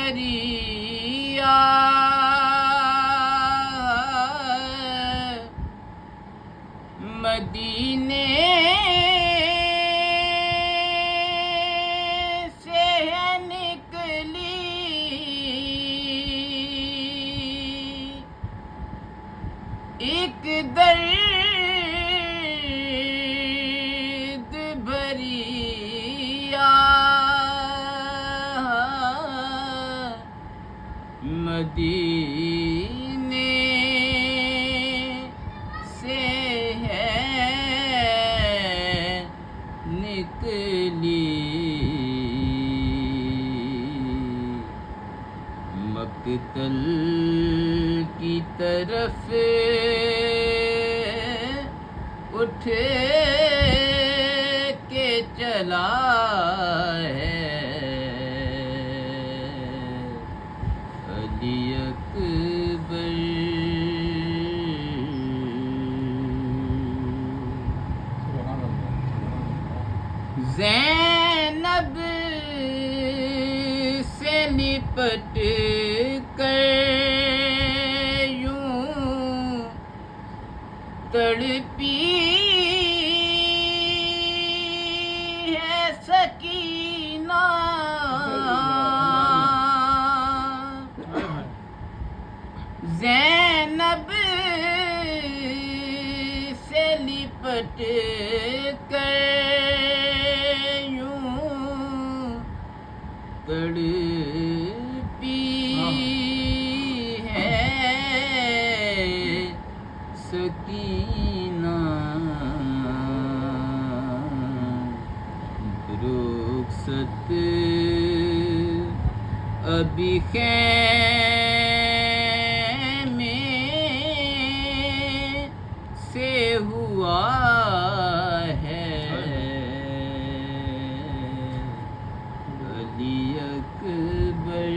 بریا مدینے سے نکلی ایک درد بھریا مدینے سے ہے نکلی مقتل کی طرف اٹھ کے چلا ہے علی اکبر زینب سے لپٹ کر یوں تڑپی ہے سکینہ زینب سے لپٹ کر یوں تڑپی ہے سکینہ رخصت ابھی خیمے سے ہوا ہے علی اکبر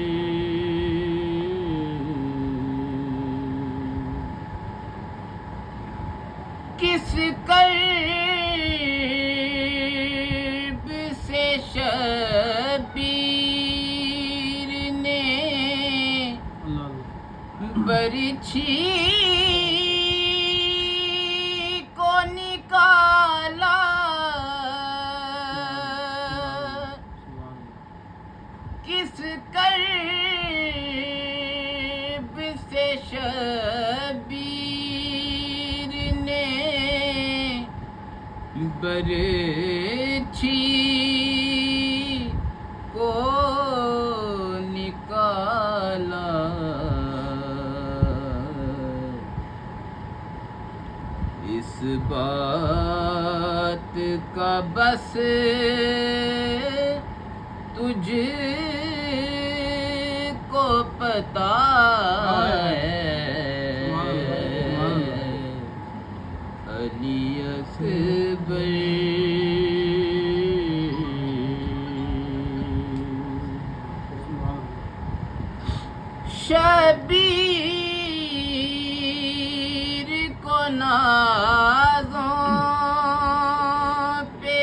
کس کرب سے شبیر نے برچھی کو نکالا کس کرب سے شبیر نے برچھی کو نکالا اس بات کا بس تجھ کو پتا ہے علی اکبر شبیر کو نازوں پہ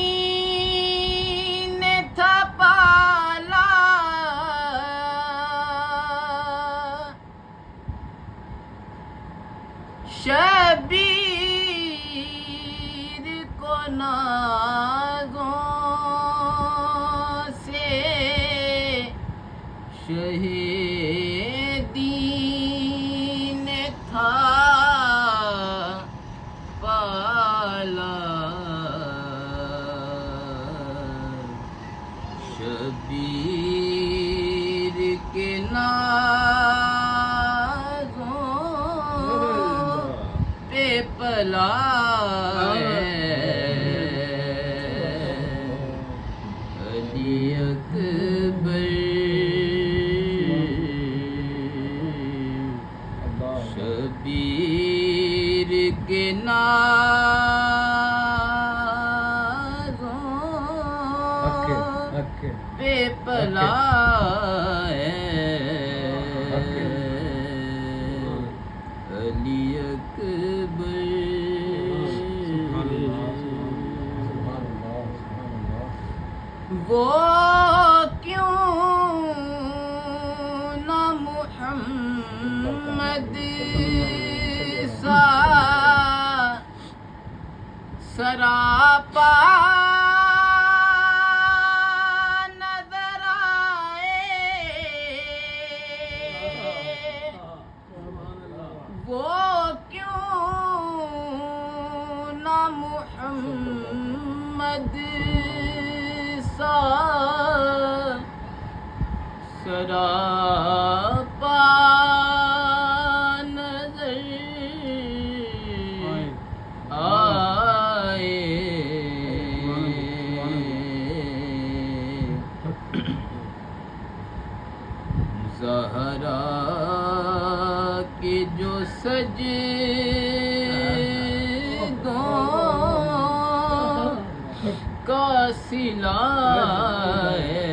شہیدین نے تھا پالا شبیر کو نازوں سے شہیدین نے تھا پالا شبیر کے نازوں پہ پلا علی اکبر شبیر کے نازوں پہ پلا علی اکبر وہ کیوں نہ محمد سا سراپا نظر آئے، وہ کیوں نہ محمد سا سراپا نظر آئے۔ زہرا کے جو سجدوں کا صلہ ہے،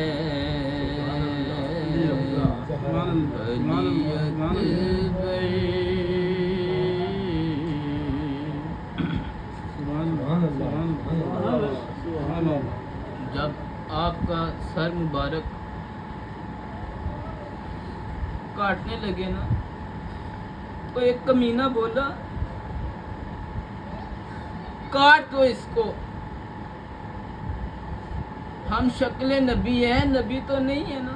علی اکبر۔ جب آپ کا سر مبارک کاٹنے لگے نا تو ایک کمینہ بولا کاٹ دو اس کو، ہم شکل نبی ہیں، نبی تو نہیں ہے نا۔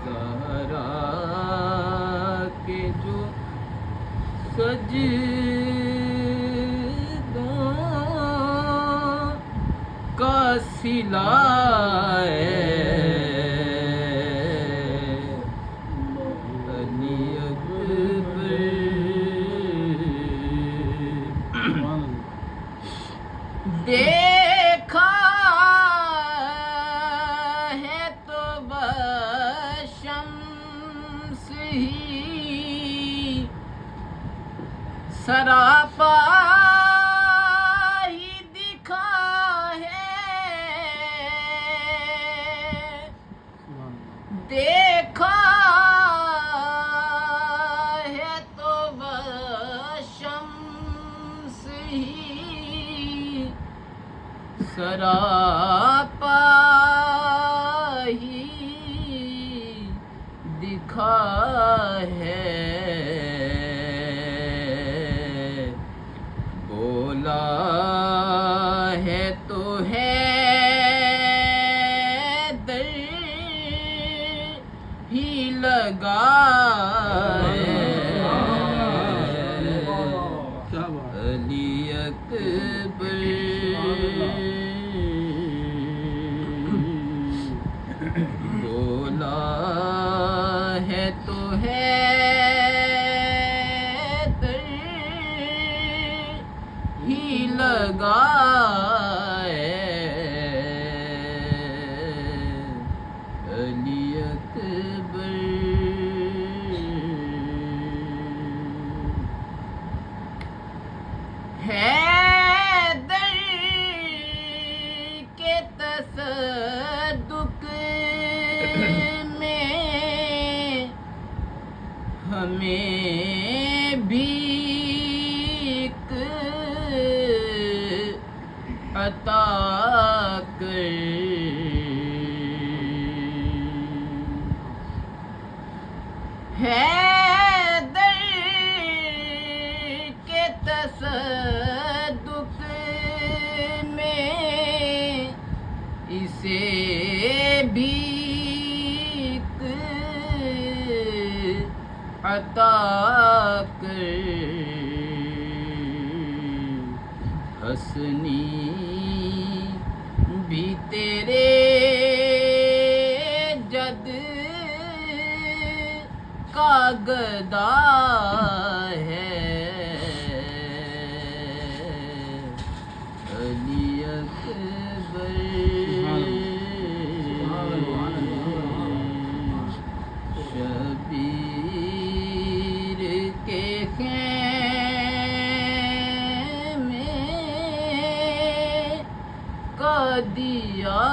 زہرا کے جو سجدوں کا صلہ ہے، علی اکبر۔ دیکھا ہے تو بشمس ہی سراپا ہی دکھا ہے، دیکھا ہے تو بشمس ہی سراپا ہی دکھا ہے۔ بولا ہے تو ہے در ہی لگا ہے، علی اکبر۔ بولا ہے تو ہے در ہی لگا ہے، علی اکبر۔ حیدر کے تصدق میں ہمیں بھی ایک عطا کر، حیدر کے تصدق میں اسے بھی ایک عطا کر، حسنی بھی تیرے جد کا گدا ہے، علی اکبر۔ شبیر کے خیمے کا دیا